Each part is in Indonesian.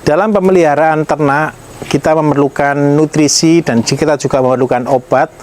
Dalam pemeliharaan ternak, kita memerlukan nutrisi dan kita juga memerlukan obat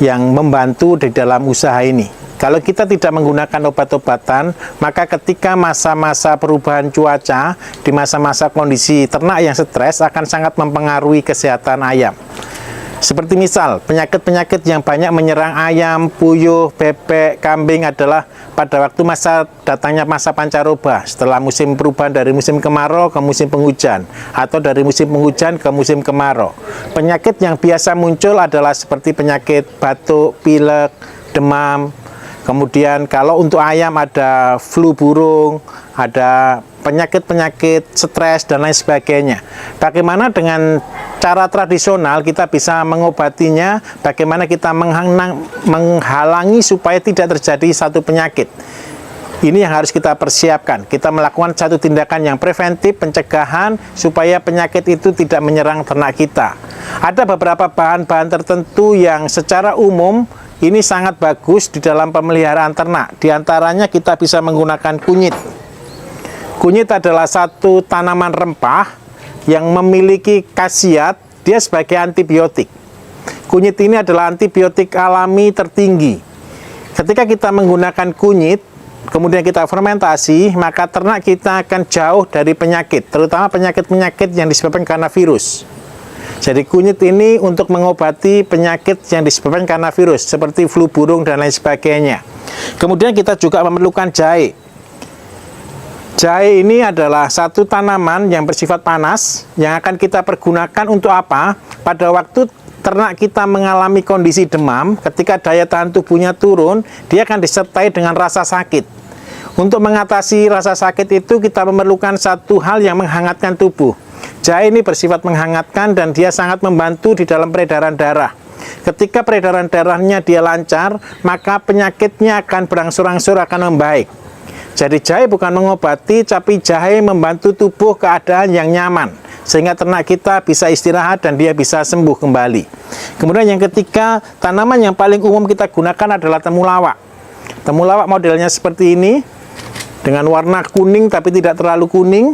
yang membantu di dalam usaha ini. Kalau kita tidak menggunakan obat-obatan, maka ketika masa-masa perubahan cuaca, di masa-masa kondisi ternak yang stres akan sangat mempengaruhi kesehatan ayam. Seperti misal, penyakit-penyakit yang banyak menyerang ayam, puyuh, bebek, kambing adalah pada waktu datangnya masa pancaroba, setelah musim perubahan dari musim kemarau ke musim penghujan, atau dari musim penghujan ke musim kemarau. Penyakit yang biasa muncul adalah seperti penyakit batuk, pilek, demam. Kemudian kalau untuk ayam ada flu burung, ada penyakit-penyakit stres dan lain sebagainya. Bagaimana dengan cara tradisional kita bisa mengobatinya, bagaimana kita menghalangi supaya tidak terjadi satu penyakit. Ini yang harus kita persiapkan. Kita melakukan satu tindakan yang preventif, pencegahan, supaya penyakit itu tidak menyerang ternak kita. Ada beberapa bahan-bahan tertentu yang secara umum ini sangat bagus di dalam pemeliharaan ternak. Di antaranya kita bisa menggunakan kunyit. Kunyit adalah satu tanaman rempah yang memiliki khasiat, dia sebagai antibiotik. Kunyit ini adalah antibiotik alami tertinggi. Ketika kita menggunakan kunyit, kemudian kita fermentasi, maka ternak kita akan jauh dari penyakit, terutama penyakit-penyakit yang disebabkan karena virus. Jadi kunyit ini untuk mengobati penyakit yang disebabkan karena virus, seperti flu burung dan lain sebagainya. Kemudian kita juga memerlukan jahe. Jahe ini adalah satu tanaman yang bersifat panas yang akan kita pergunakan untuk apa? Pada waktu ternak kita mengalami kondisi demam, ketika daya tahan tubuhnya turun, dia akan disertai dengan rasa sakit. Untuk mengatasi rasa sakit itu kita memerlukan satu hal yang menghangatkan tubuh. Jahe ini bersifat menghangatkan dan dia sangat membantu di dalam peredaran darah. Ketika peredaran darahnya dia lancar, maka penyakitnya akan berangsur-angsur akan membaik. Jadi jahe bukan mengobati, tapi jahe membantu tubuh keadaan yang nyaman, sehingga ternak kita bisa istirahat dan dia bisa sembuh kembali. Kemudian yang ketiga, tanaman yang paling umum kita gunakan adalah temulawak. Temulawak modelnya seperti ini, dengan warna kuning tapi tidak terlalu kuning.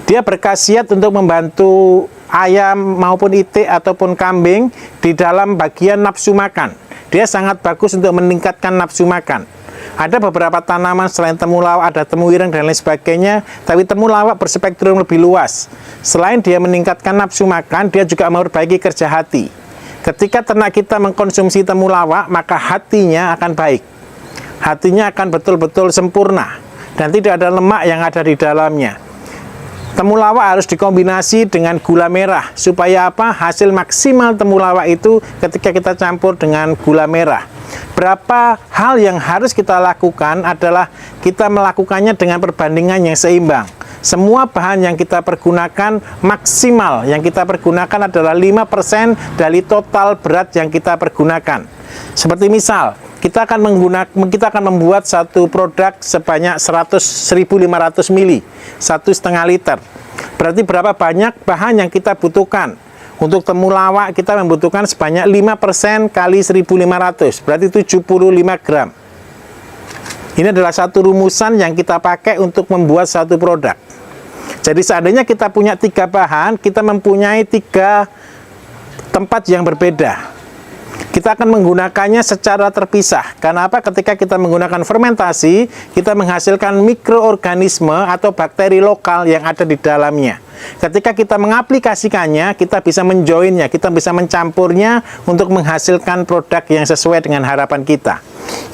Dia berkhasiat untuk membantu ayam maupun itik ataupun kambing di dalam bagian nafsu makan. Dia sangat bagus untuk meningkatkan nafsu makan. Ada beberapa tanaman selain temulawak, ada temuireng dan lain sebagainya, tapi temulawak berspektrum lebih luas. Selain dia meningkatkan nafsu makan, dia juga memperbaiki kerja hati. Ketika ternak kita mengkonsumsi temulawak, maka hatinya akan baik. Hatinya akan betul-betul sempurna dan tidak ada lemak yang ada di dalamnya. Temulawak harus dikombinasi dengan gula merah, supaya apa? Hasil maksimal temulawak itu ketika kita campur dengan gula merah. Berapa hal yang harus kita lakukan adalah kita melakukannya dengan perbandingan yang seimbang. Semua bahan yang kita pergunakan maksimal yang kita pergunakan adalah 5% dari total berat yang kita pergunakan. Seperti misal, kita akan membuat satu produk sebanyak 1.500 ml, 1,5 liter. Berarti berapa banyak bahan yang kita butuhkan? Untuk temulawak kita membutuhkan sebanyak 5% kali 1.500, berarti 75 gram. Ini adalah satu rumusan yang kita pakai untuk membuat satu produk. Jadi seandainya kita punya 3 bahan, kita mempunyai 3 tempat yang berbeda. Kita akan menggunakannya secara terpisah. Karena apa? Ketika kita menggunakan fermentasi, kita menghasilkan mikroorganisme atau bakteri lokal yang ada di dalamnya. Ketika kita mengaplikasikannya, kita bisa menjoinnya, kita bisa mencampurnya untuk menghasilkan produk yang sesuai dengan harapan kita.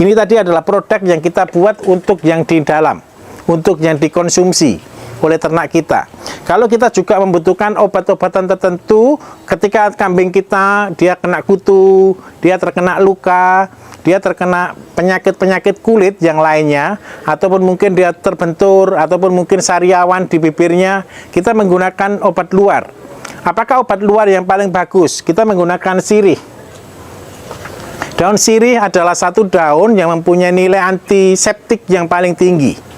Ini tadi adalah produk yang kita buat untuk yang di dalam, untuk yang dikonsumsi oleh ternak kita. Kalau kita juga membutuhkan obat-obatan tertentu, ketika kambing kita dia kena kutu, dia terkena luka, dia terkena penyakit-penyakit kulit yang lainnya, ataupun mungkin dia terbentur, ataupun mungkin sariawan di bibirnya, kita menggunakan obat luar. Apakah obat luar yang paling bagus? Kita menggunakan sirih. Daun sirih adalah satu daun yang mempunyai nilai antiseptik yang paling tinggi.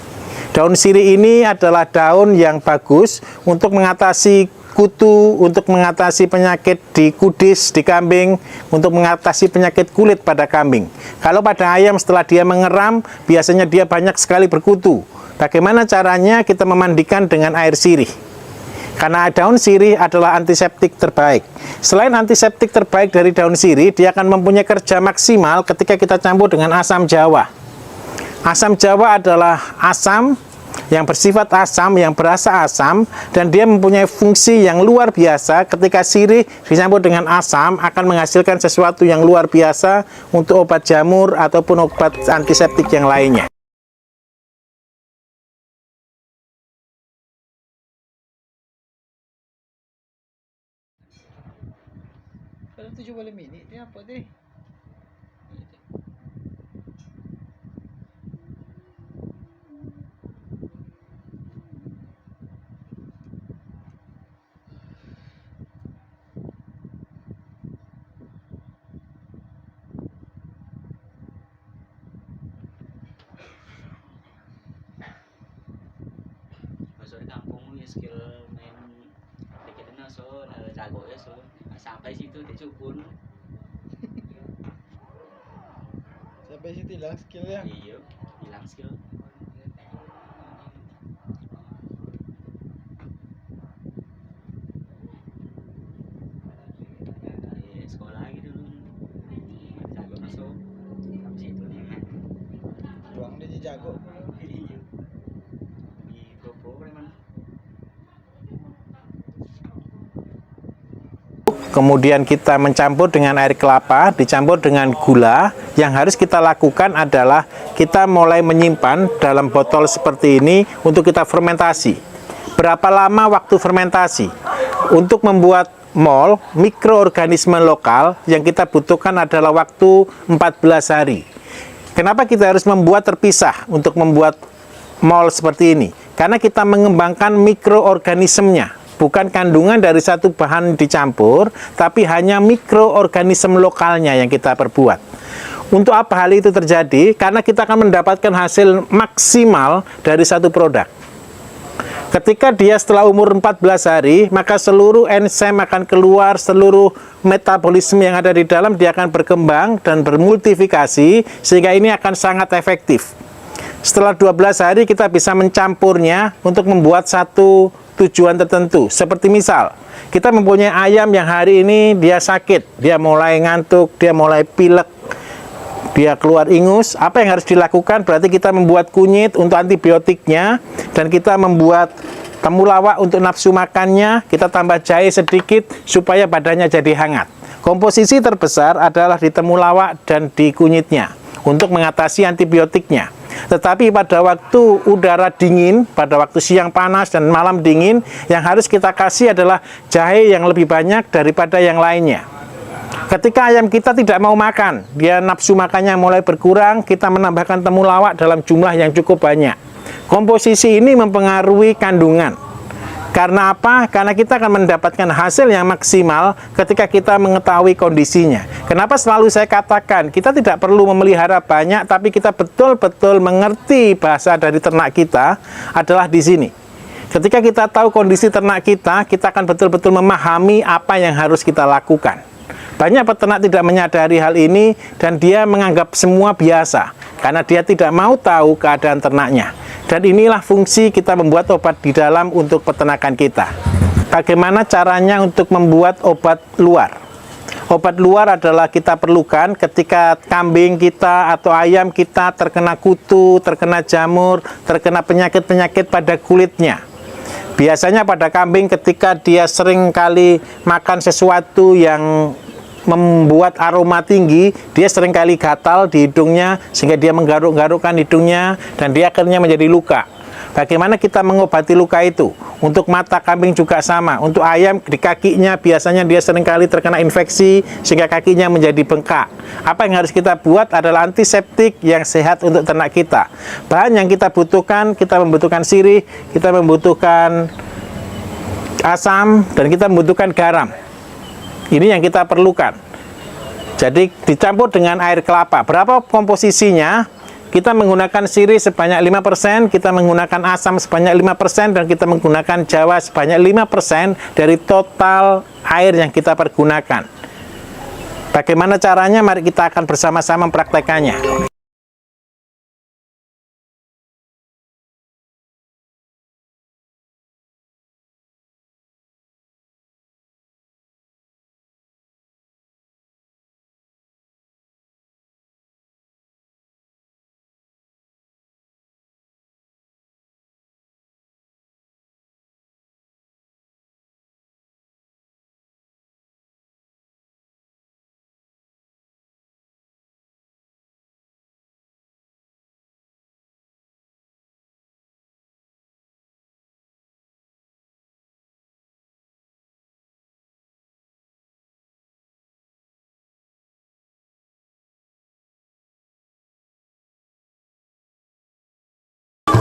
Daun sirih ini adalah daun yang bagus untuk mengatasi kutu, untuk mengatasi penyakit di kudis, di kambing, untuk mengatasi penyakit kulit pada kambing. Kalau pada ayam setelah dia mengeram, biasanya dia banyak sekali berkutu. Bagaimana caranya? Kita memandikan dengan air sirih. Karena daun sirih adalah antiseptik terbaik. Selain antiseptik terbaik dari daun sirih, dia akan mempunyai kerja maksimal ketika kita campur dengan asam jawa. Asam jawa adalah asam yang bersifat asam, yang berasa asam, dan dia mempunyai fungsi yang luar biasa. Ketika sirih dicampur dengan asam akan menghasilkan sesuatu yang luar biasa untuk obat jamur ataupun obat antiseptik yang lainnya. Kalau 70 menit dia apa deh? Masuk di kampung ya skill main dikit so jago ya so sampai situ dia cukur. Sampai situ hilang skillnya. Iya, hilang skill. Sekolah gitu jago masuk sampai situ nih kan doang dia jago. Iya di Gopo memang. Kemudian kita mencampur dengan air kelapa, dicampur dengan gula. Yang harus kita lakukan adalah kita mulai menyimpan dalam botol seperti ini untuk kita fermentasi. Berapa lama waktu fermentasi? Untuk membuat mol, mikroorganisme lokal, yang kita butuhkan adalah waktu 14 hari. Kenapa kita harus membuat terpisah untuk membuat mol seperti ini? Karena kita mengembangkan mikroorganismenya. Bukan kandungan dari satu bahan dicampur, tapi hanya mikroorganisme lokalnya yang kita perbuat. Untuk apa hal itu terjadi? Karena kita akan mendapatkan hasil maksimal dari satu produk. Ketika dia setelah umur 14 hari, maka seluruh enzim akan keluar, seluruh metabolisme yang ada di dalam, dia akan berkembang dan bermultifikasi, sehingga ini akan sangat efektif. Setelah 12 hari, kita bisa mencampurnya untuk membuat satu tujuan tertentu. Seperti misal, kita mempunyai ayam yang hari ini dia sakit, dia mulai ngantuk, dia mulai pilek, dia keluar ingus. Apa yang harus dilakukan? Berarti kita membuat kunyit untuk antibiotiknya, dan kita membuat temulawak untuk nafsu makannya, kita tambah jahe sedikit supaya badannya jadi hangat. Komposisi terbesar adalah di temulawak dan di kunyitnya untuk mengatasi antibiotiknya. Tetapi pada waktu udara dingin, pada waktu siang panas dan malam dingin, yang harus kita kasih adalah jahe yang lebih banyak daripada yang lainnya. Ketika ayam kita tidak mau makan, dia nafsu makannya mulai berkurang, kita menambahkan temulawak dalam jumlah yang cukup banyak. Komposisi ini mempengaruhi kandungan. Karena apa? Karena kita akan mendapatkan hasil yang maksimal ketika kita mengetahui kondisinya. Kenapa selalu saya katakan, kita tidak perlu memelihara banyak, tapi kita betul-betul mengerti bahasa dari ternak kita adalah di sini. Ketika kita tahu kondisi ternak kita akan betul-betul memahami apa yang harus kita lakukan. Banyak peternak tidak menyadari hal ini dan dia menganggap semua biasa, karena dia tidak mau tahu keadaan ternaknya. Dan inilah fungsi kita membuat obat di dalam untuk peternakan kita. Bagaimana caranya untuk membuat obat luar? Obat luar adalah kita perlukan ketika kambing kita atau ayam kita terkena kutu, terkena jamur, terkena penyakit-penyakit pada kulitnya. Biasanya pada kambing ketika dia sering kali makan sesuatu yang membuat aroma tinggi, dia seringkali gatal di hidungnya sehingga dia menggaruk-garukkan hidungnya dan dia akhirnya menjadi luka. Bagaimana kita mengobati luka itu? Untuk mata kambing juga sama. Untuk ayam di kakinya biasanya dia seringkali terkena infeksi sehingga kakinya menjadi bengkak. Apa yang harus kita buat adalah antiseptik yang sehat untuk ternak kita. Bahan yang kita membutuhkan sirih, kita membutuhkan asam, dan kita membutuhkan garam. Ini yang kita perlukan. Jadi dicampur dengan air kelapa. Berapa komposisinya? Kita menggunakan sirih sebanyak 5%, kita menggunakan asam sebanyak 5%, dan kita menggunakan jawa sebanyak 5% dari total air yang kita pergunakan. Bagaimana caranya? Mari kita akan bersama-sama mempraktekannya.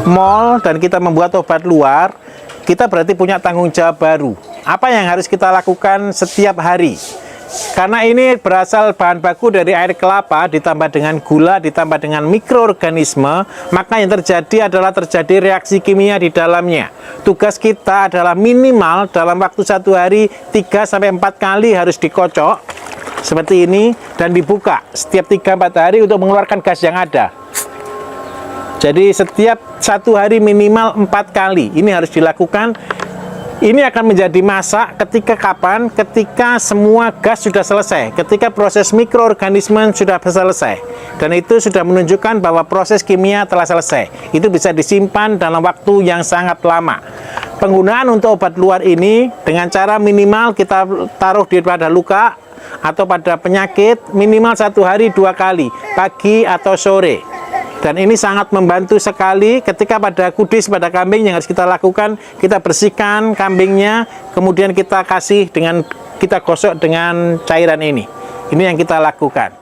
mal dan kita membuat obat luar, kita berarti punya tanggung jawab baru. Apa yang harus kita lakukan setiap hari? Karena ini berasal bahan baku dari air kelapa ditambah dengan gula ditambah dengan mikroorganisme, maka yang terjadi adalah terjadi reaksi kimia di dalamnya. Tugas kita adalah minimal dalam waktu 1 hari 3-4 kali harus dikocok seperti ini dan dibuka setiap 3-4 hari untuk mengeluarkan gas yang ada. Jadi setiap 1 hari minimal 4 kali ini harus dilakukan. Ini akan menjadi masa ketika kapan? Ketika semua gas sudah selesai, ketika proses mikroorganisme sudah selesai, dan itu sudah menunjukkan bahwa proses kimia telah selesai. Itu bisa disimpan dalam waktu yang sangat lama. Penggunaan untuk obat luar ini dengan cara minimal kita taruh di pada luka atau pada penyakit minimal 1 hari 2 kali, pagi atau sore. Dan ini sangat membantu sekali ketika pada kudis pada kambing yang harus kita lakukan, kita bersihkan kambingnya, kemudian kita kasih dengan kita gosok dengan cairan ini. Ini yang kita lakukan.